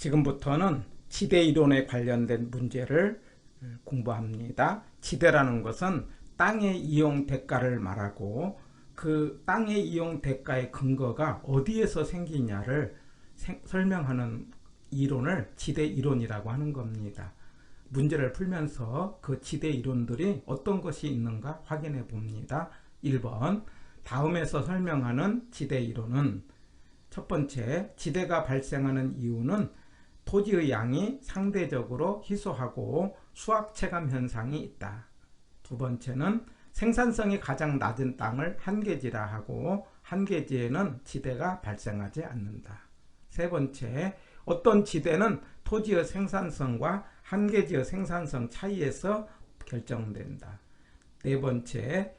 지금부터는 지대 이론에 관련된 문제를 공부합니다. 지대라는 것은 땅의 이용 대가를 말하고 그 땅의 이용 대가의 근거가 어디에서 생기냐를 설명하는 이론을 지대 이론이라고 하는 겁니다. 문제를 풀면서 그 지대 이론들이 어떤 것이 있는가 확인해 봅니다. 1번, 다음에서 설명하는 지대 이론은 첫 번째, 지대가 발생하는 이유는 토지의 양이 상대적으로 희소하고 수확 체감 현상이 있다. 두 번째는 생산성이 가장 낮은 땅을 한계지라 하고 한계지에는 지대가 발생하지 않는다. 세 번째, 어떤 지대는 토지의 생산성과 한계지의 생산성 차이에서 결정된다. 네 번째,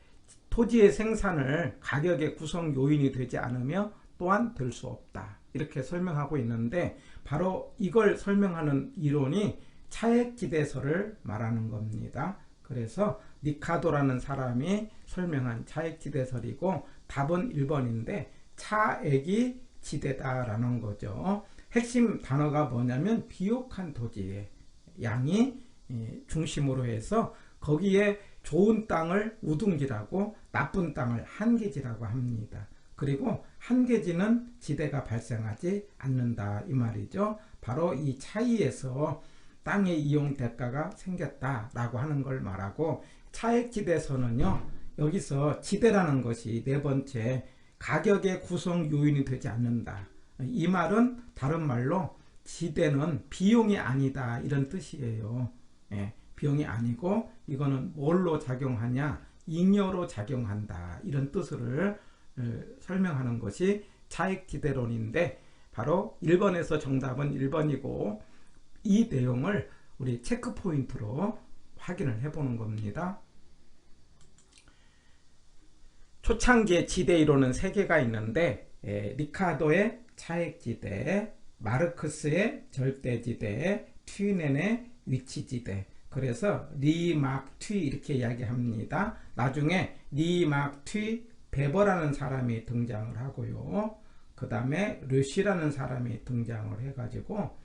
토지의 생산을 가격의 구성 요인이 되지 않으며 또한 될 수 없다. 이렇게 설명하고 있는데 바로 이걸 설명하는 이론이 차액지대설을 말하는 겁니다. 그래서 리카도라는 사람이 설명한 차액지대설이고 답은 1번인데 차액이 지대다라는 거죠. 핵심 단어가 뭐냐면 비옥한 토지의 양이 중심으로 해서 거기에 좋은 땅을 우둥지라고 나쁜 땅을 한계지라고 합니다. 그리고 한계지는 지대가 발생하지 않는다 이 말이죠. 바로 이 차이에서 땅의 이용 대가가 생겼다라고 하는 걸 말하고 차액지대에서는요, 여기서 지대라는 것이 네 번째 가격의 구성 요인이 되지 않는다. 이 말은 다른 말로 지대는 비용이 아니다 이런 뜻이에요. 비용이 아니고 이거는 뭘로 작용하냐, 잉여로 작용한다 이런 뜻을 설명하는 것이 차액지대론인데 바로 1번에서 정답은 1번이고 이 내용을 우리 체크포인트로 확인을 해보는 겁니다. 초창기의 지대 이론은 3개가 있는데 리카도의 차액지대, 마르크스의 절대지대, 튀넨의 위치지대. 그래서 리, 막, 튀 이렇게 이야기합니다. 나중에 리, 막, 튀, 베버라는 사람이 등장을 하고요. 그 다음에 르시라는 사람이 등장을 해가지고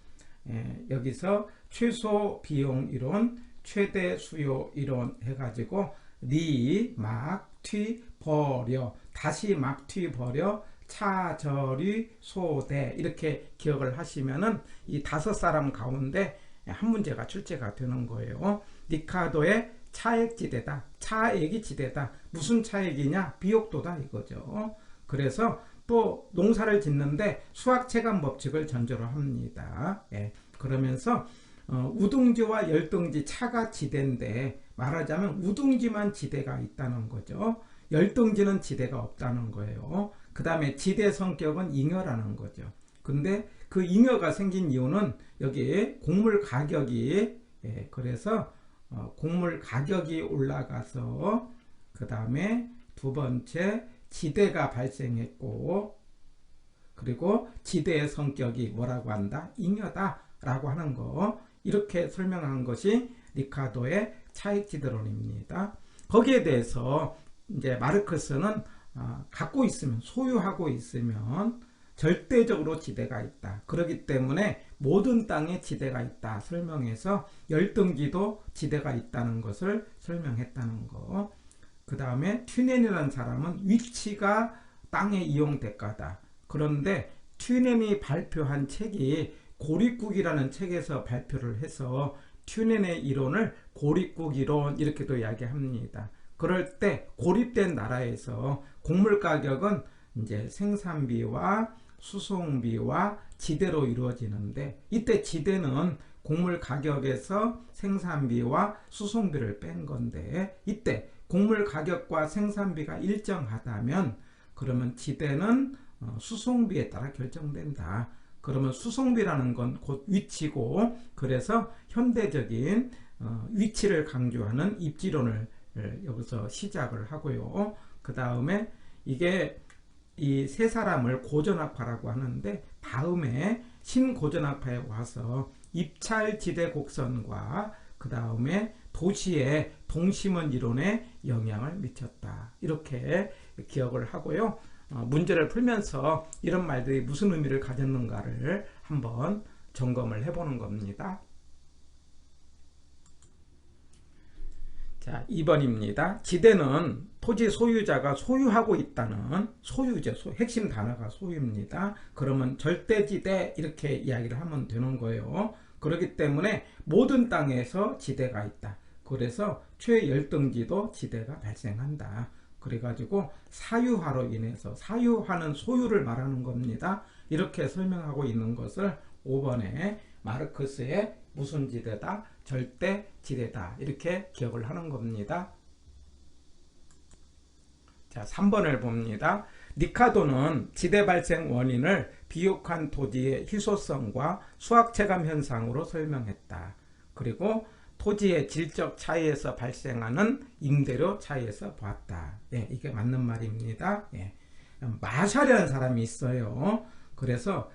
여기서 최소 비용 이론, 최대 수요 이론 해가지고 리, 막, 튀, 버려, 다시 막, 튀, 버려, 차저리, 소대 이렇게 기억을 하시면은 이 5사람 가운데 한 문제가 출제가 되는 거예요. 리카도의 차액지대다. 차액이 지대다. 무슨 차액이냐? 비옥도다 이거죠. 그래서 또 농사를 짓는데 수확체감 법칙을 전제로 합니다. 그러면서 우둥지와 열둥지 차가 지대인데 말하자면 우둥지만 지대가 있다는 거죠. 열둥지는 지대가 없다는 거예요. 그 다음에 지대 성격은 잉여라는 거죠. 근데 그 잉여가 생긴 이유는 여기 곡물 가격이 그래서 곡물 가격이 올라가서 그 다음에 두 번째 지대가 발생했고 그리고 지대의 성격이 뭐라고 한다? 잉여다 라고 하는 거 이렇게 설명한 것이 리카도의 차액지대론입니다. 거기에 대해서 이제 마르크스는 갖고 있으면 소유하고 있으면 절대적으로 지대가 있다. 그렇기 때문에 모든 땅에 지대가 있다 설명해서 열등기도 지대가 있다는 것을 설명했다는 거. 그 다음에 튀넨이라는 사람은 위치가 땅의 이용 대가다. 그런데 튀넨이 발표한 책이 고립국이라는 책에서 발표를 해서 튀넨의 이론을 고립국 이론 이렇게도 이야기합니다. 그럴 때 고립된 나라에서 곡물 가격은 이제 생산비와 수송비와 지대로 이루어지는데 이때 지대는 곡물 가격에서 생산비와 수송비를 뺀 건데 이때 곡물 가격과 생산비가 일정하다면 그러면 지대는 수송비에 따라 결정된다. 그러면 수송비라는 건 곧 위치고 그래서 현대적인 위치를 강조하는 입지론을 여기서 시작을 하고요. 그 다음에 이게 이 세 사람을 고전학파라고 하는데 다음에 신고전학파에 와서 입찰지대 곡선과 그 다음에 도시의 동심원 이론에 영향을 미쳤다. 이렇게 기억을 하고요. 문제를 풀면서 이런 말들이 무슨 의미를 가졌는가를 한번 점검을 해보는 겁니다. 자, 2번입니다. 지대는 토지 소유자가 소유하고 있다는 소유죠. 핵심 단어가 소유입니다. 그러면 절대지대 이렇게 이야기를 하면 되는 거예요. 그렇기 때문에 모든 땅에서 지대가 있다. 그래서 최열등지도 지대가 발생한다. 그래가지고 사유화로 인해서, 사유화는 소유를 말하는 겁니다. 이렇게 설명하고 있는 것을 5번에 마르크스의 무슨 지대다? 절대 지대다. 이렇게 기억을 하는 겁니다. 자, 3번을 봅니다. 리카도는 지대 발생 원인을 비옥한 토지의 희소성과 수학체감 현상으로 설명했다. 그리고 토지의 질적 차이에서 발생하는 임대료 차이에서 보았다. 예, 이게 맞는 말입니다. 예. 마샬이라는 사람이 있어요. 그래서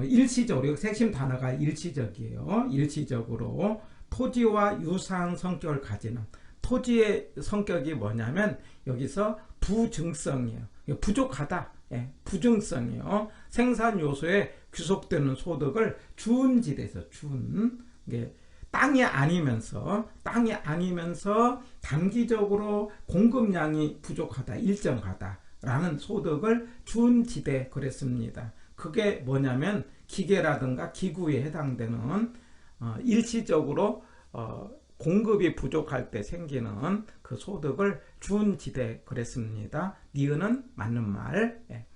일시적으로, 핵심 단어가 일시적이에요. 일시적으로 토지와 유사한 성격을 가지는, 토지의 성격이 뭐냐면 여기서 부증성이에요. 부족하다. 예, 부증성이요. 생산 요소에 귀속되는 소득을 준 지대에서 준, 땅이 아니면서 단기적으로 공급량이 부족하다, 일정하다 라는 소득을 준 지대 그랬습니다. 그게 뭐냐면 기계라든가 기구에 해당되는 일시적으로 공급이 부족할 때 생기는 그 소득을 준 지대 그랬습니다. 니은은 맞는 말. 예.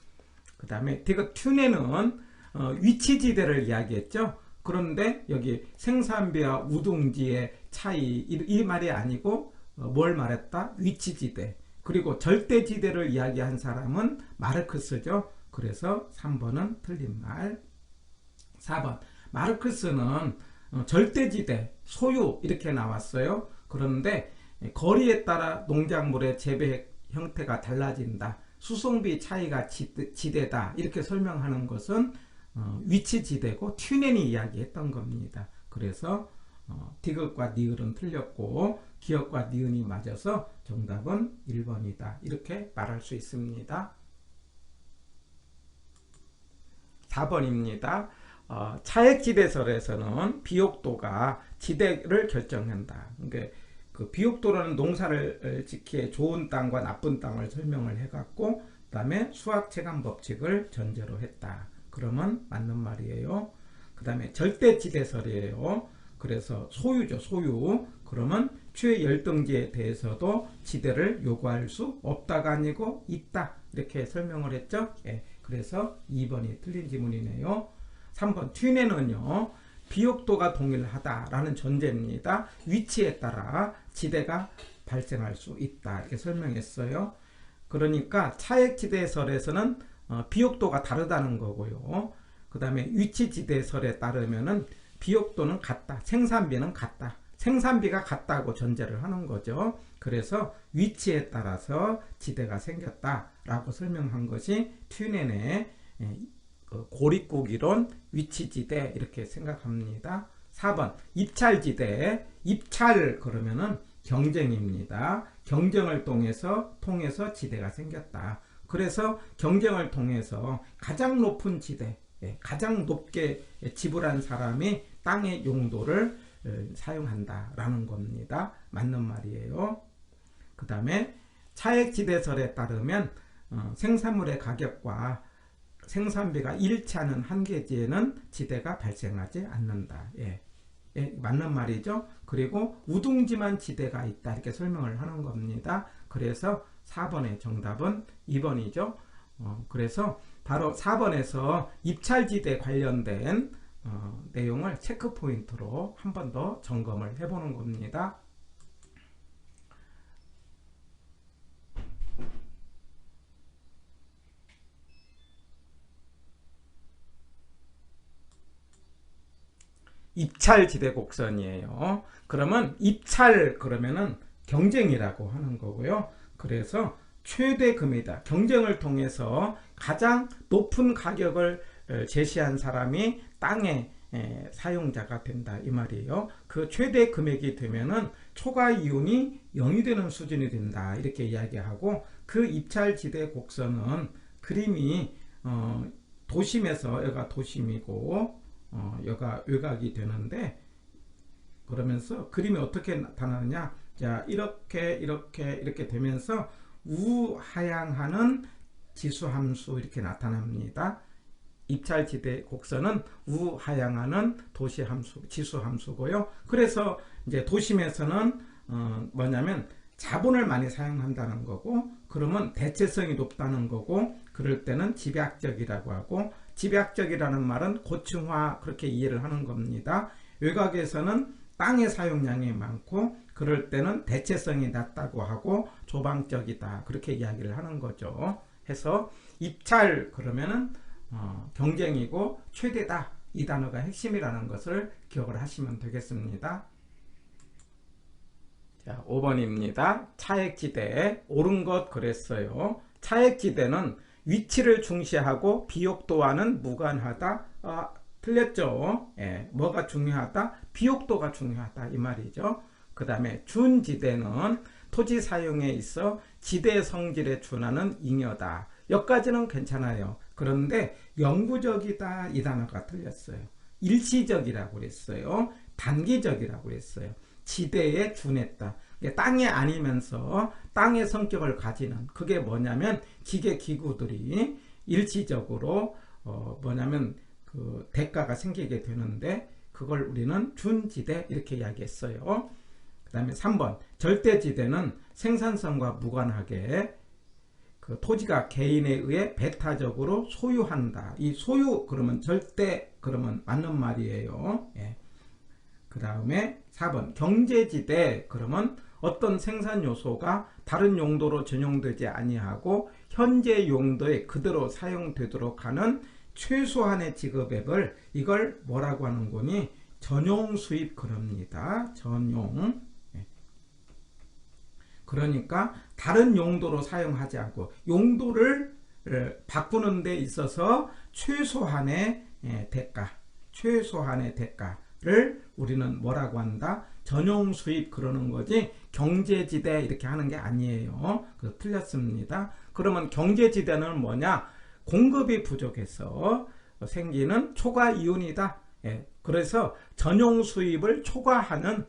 그 다음에 디귿 튠에는 위치지대를 이야기했죠. 그런데 여기 생산비와 우등지의 차이, 이 말이 아니고 뭘 말했다? 위치지대. 그리고 절대지대를 이야기한 사람은 마르크스죠. 그래서 3번은 틀린 말. 4번 마르크스는 절대지대, 소유 이렇게 나왔어요. 그런데 거리에 따라 농작물의 재배 형태가 달라진다. 수송비 차이가 지대다. 이렇게 설명하는 것은 위치지대고 튠엔이 이야기했던 겁니다. 그래서 디귿과 니을은 틀렸고 기역과 니은이 맞아서 정답은 1번이다. 이렇게 말할 수 있습니다. 4번입니다. 차액지대설에서는 비옥도가 지대를 결정한다. 그러니까 그 비옥도라는 농사를 짓기에 좋은 땅과 나쁜 땅을 설명을 해갖고 그 다음에 수학체감 법칙을 전제로 했다. 그러면 맞는 말이에요. 그 다음에 절대지대설이에요. 그래서 소유죠. 소유. 그러면 최열등지에 대해서도 지대를 요구할 수 없다가 아니고 있다. 이렇게 설명을 했죠. 예. 그래서 2번이 틀린 지문이네요. 3번 튠에는요. 비옥도가 동일하다라는 전제입니다. 위치에 따라 지대가 발생할 수 있다. 이렇게 설명했어요. 그러니까 차액지대설에서는 비옥도가 다르다는 거고요. 그 다음에 위치지대설에 따르면은 비옥도는 같다. 생산비는 같다. 생산비가 같다고 전제를 하는 거죠. 그래서 위치에 따라서 지대가 생겼다라고 설명한 것이 튠엔의 고립국 이론 위치지대 이렇게 생각합니다. 4번 입찰지대. 입찰 그러면은 경쟁입니다. 경쟁을 통해서 지대가 생겼다. 그래서 경쟁을 통해서 가장 높은 지대, 가장 높게 지불한 사람이 땅의 용도를 사용한다라는 겁니다. 맞는 말이에요. 그 다음에 차액지대설에 따르면 생산물의 가격과 생산비가 일치하는 한계지에는 지대가 발생하지 않는다. 예, 맞는 말이죠. 그리고 우둥지만 지대가 있다. 이렇게 설명을 하는 겁니다. 그래서 4번의 정답은 2번이죠. 그래서 바로 4번에서 입찰지대 관련된 내용을 체크포인트로 한 번 더 점검을 해보는 겁니다. 입찰지대 곡선이에요. 그러면 입찰 그러면은 경쟁이라고 하는 거고요. 그래서 최대 금이다. 경쟁을 통해서 가장 높은 가격을 제시한 사람이 땅의 사용자가 된다 이 말이에요. 그 최대 금액이 되면은 초과 이윤이 0이 되는 수준이 된다 이렇게 이야기하고, 그 입찰지대 곡선은 그림이 도심에서, 여기가 도심이고 여가 외곽이 되는데, 그러면서 그림이 어떻게 나타나느냐. 자, 이렇게 되면서 우하향하는 지수함수 이렇게 나타납니다. 입찰지대 곡선은 우하향하는 도시함수, 지수함수고요. 그래서 이제 도심에서는 뭐냐면 자본을 많이 사용한다는 거고, 그러면 대체성이 높다는 거고, 그럴 때는 집약적이라고 하고, 집약적이라는 말은 고층화 그렇게 이해를 하는 겁니다. 외곽에서는 땅의 사용량이 많고, 그럴 때는 대체성이 낮다고 하고 조방적이다 그렇게 이야기를 하는 거죠. 해서 입찰 그러면은 경쟁이고 최대다, 이 단어가 핵심이라는 것을 기억을 하시면 되겠습니다. 자, 5번입니다. 차액지대 옳은 것 그랬어요. 차액지대는 위치를 중시하고 비옥도와는 무관하다. 틀렸죠. 예, 뭐가 중요하다? 비옥도가 중요하다 이 말이죠. 그 다음에 준지대는 토지 사용에 있어 지대 성질에 준하는 잉여다. 여기까지는 괜찮아요. 그런데 영구적이다 이 단어가 틀렸어요. 일시적이라고 그랬어요. 단기적이라고 그랬어요. 지대에 준했다. 땅이 아니면서 땅의 성격을 가지는, 그게 뭐냐면 기계기구들이 일시적으로 뭐냐면 그 대가가 생기게 되는데, 그걸 우리는 준지대 이렇게 이야기했어요. 그 다음에 3번 절대지대는 생산성과 무관하게 그 토지가 개인에 의해 배타적으로 소유한다. 이 소유 그러면 절대 그러면 맞는 말이에요. 예. 그 다음에 4번 경제지대 그러면 어떤 생산 요소가 다른 용도로 전용되지 아니하고 현재 용도에 그대로 사용되도록 하는 최소한의 지급액을, 이걸 뭐라고 하는 거니? 전용 수입 그럽니다. 전용. 그러니까 다른 용도로 사용하지 않고 용도를 바꾸는 데 있어서 최소한의 대가, 최소한의 대가를 우리는 뭐라고 한다? 전용 수입 그러는 거지 경제지대 이렇게 하는 게 아니에요. 그래서 틀렸습니다. 그러면 경제지대는 뭐냐? 공급이 부족해서 생기는 초과이윤이다. 예, 그래서 전용 수입을 초과하는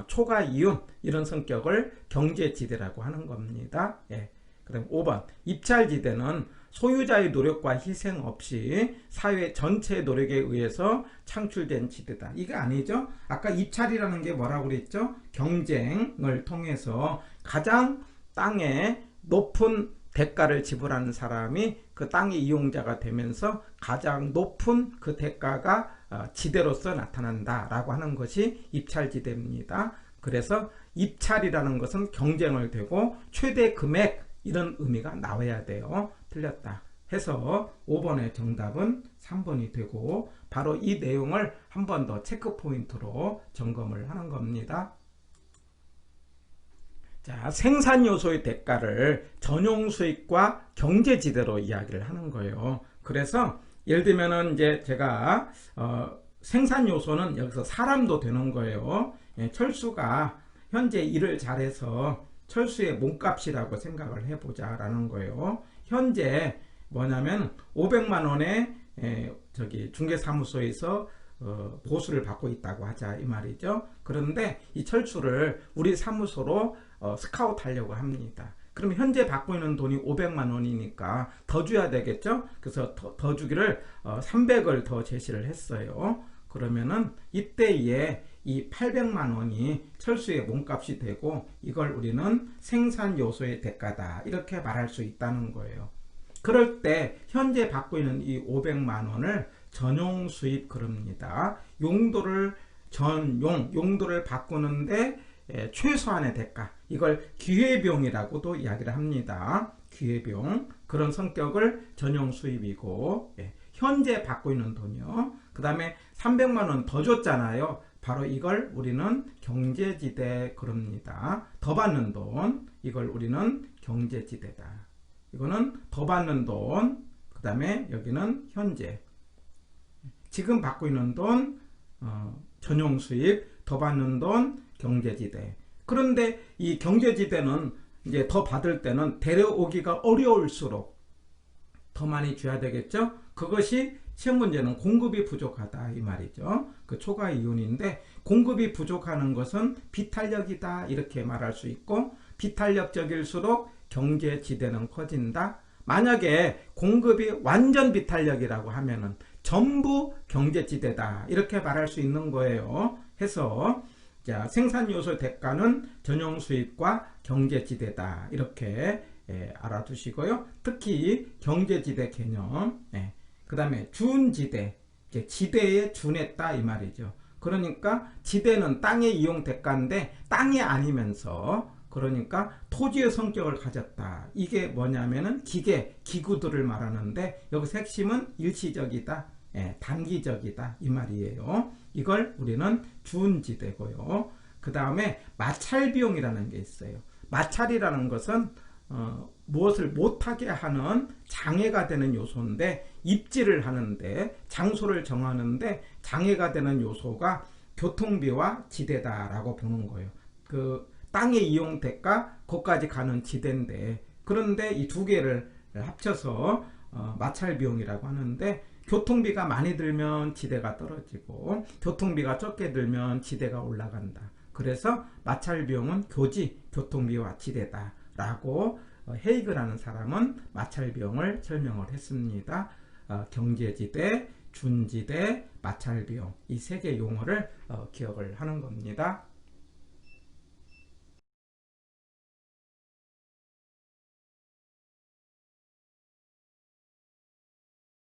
초과이윤, 이런 성격을 경제지대라고 하는 겁니다. 예, 그럼 5번 입찰지대는 소유자의 노력과 희생 없이 사회 전체의 노력에 의해서 창출된 지대다. 이게 아니죠. 아까 입찰이라는 게 뭐라고 그랬죠? 경쟁을 통해서 가장 땅에 높은 대가를 지불하는 사람이 그 땅의 이용자가 되면서 가장 높은 그 대가가 지대로서 나타난다 라고 하는 것이 입찰지대입니다. 그래서 입찰이라는 것은 경쟁을 되고 최대 금액, 이런 의미가 나와야 돼요. 틀렸다 해서 5번의 정답은 3번이 되고, 바로 이 내용을 한 번 더 체크 포인트로 점검을 하는 겁니다. 자, 생산 요소의 대가를 전용 수익과 경제지대로 이야기를 하는 거예요. 그래서 예를 들면은 이제 제가 생산 요소는 여기서 사람도 되는 거예요. 예, 철수가 현재 일을 잘해서 철수의 몸값이라고 생각을 해보자 라는 거예요. 현재 뭐냐면 500만 원에 저기 중개사무소에서 보수를 받고 있다고 하자 이 말이죠. 그런데 이 철수를 우리 사무소로 스카우트 하려고 합니다. 그럼 현재 받고 있는 돈이 500만 원이니까 더 줘야 되겠죠. 그래서 더 주기를 300을 더 제시를 했어요. 그러면은 이때에 이 800만 원이 철수의 몸값이 되고, 이걸 우리는 생산 요소의 대가다 이렇게 말할 수 있다는 거예요. 그럴 때 현재 받고 있는 이 500만 원을 전용 수입 그럽니다. 용도를 용도를 바꾸는데 최소한의 대가, 이걸 기회비용이라고도 이야기를 합니다. 기회비용, 그런 성격을 전용 수입이고, 현재 받고 있는 돈이요. 그 다음에 300만 원 더 줬잖아요. 바로 이걸 우리는 경제지대 그럽니다. 더 받는 돈, 이걸 우리는 경제지대다. 이거는 더 받는 돈, 그 다음에 여기는 현재 지금 받고 있는 돈 전용 수입, 더 받는 돈 경제지대. 그런데 이 경제지대는 이제 더 받을 때는 데려오기가 어려울수록 더 많이 줘야 되겠죠. 그것이 시험 문제는 공급이 부족하다 이 말이죠. 그 초과 이윤인데 공급이 부족하는 것은 비탄력이다 이렇게 말할 수 있고 비탄력적일수록 경제 지대는 커진다. 만약에 공급이 완전 비탄력이라고 하면은 전부 경제지대다 이렇게 말할 수 있는 거예요. 해서 자, 생산요소 대가는 전용수입과 경제지대다 이렇게 알아두시고요. 특히 경제지대 개념, 그 다음에 준지대, 지대에 준했다 이 말이죠. 그러니까 지대는 땅의 이용 대가인데 땅이 아니면서 그러니까 토지의 성격을 가졌다. 이게 뭐냐면은 기구들을 말하는데 여기서 핵심은 일시적이다. 단기적이다 이 말이에요. 이걸 우리는 준지대고요. 그 다음에 마찰비용이라는 게 있어요. 마찰이라는 것은 무엇을 못하게 하는 장애가 되는 요소인데 입지를 하는데 장소를 정하는데 장애가 되는 요소가 교통비와 지대다라고 보는 거예요. 그 땅의 이용 대가 거기까지 가는 지대인데 그런데 이 두 개를 합쳐서 마찰비용이라고 하는데 교통비가 많이 들면 지대가 떨어지고 교통비가 적게 들면 지대가 올라간다. 그래서 마찰비용은 교통비와 지대다 라고 헤이그라는 사람은 마찰비용을 설명을 했습니다. 경제지대, 준지대, 마찰비용 이 세 개 용어를 기억을 하는 겁니다.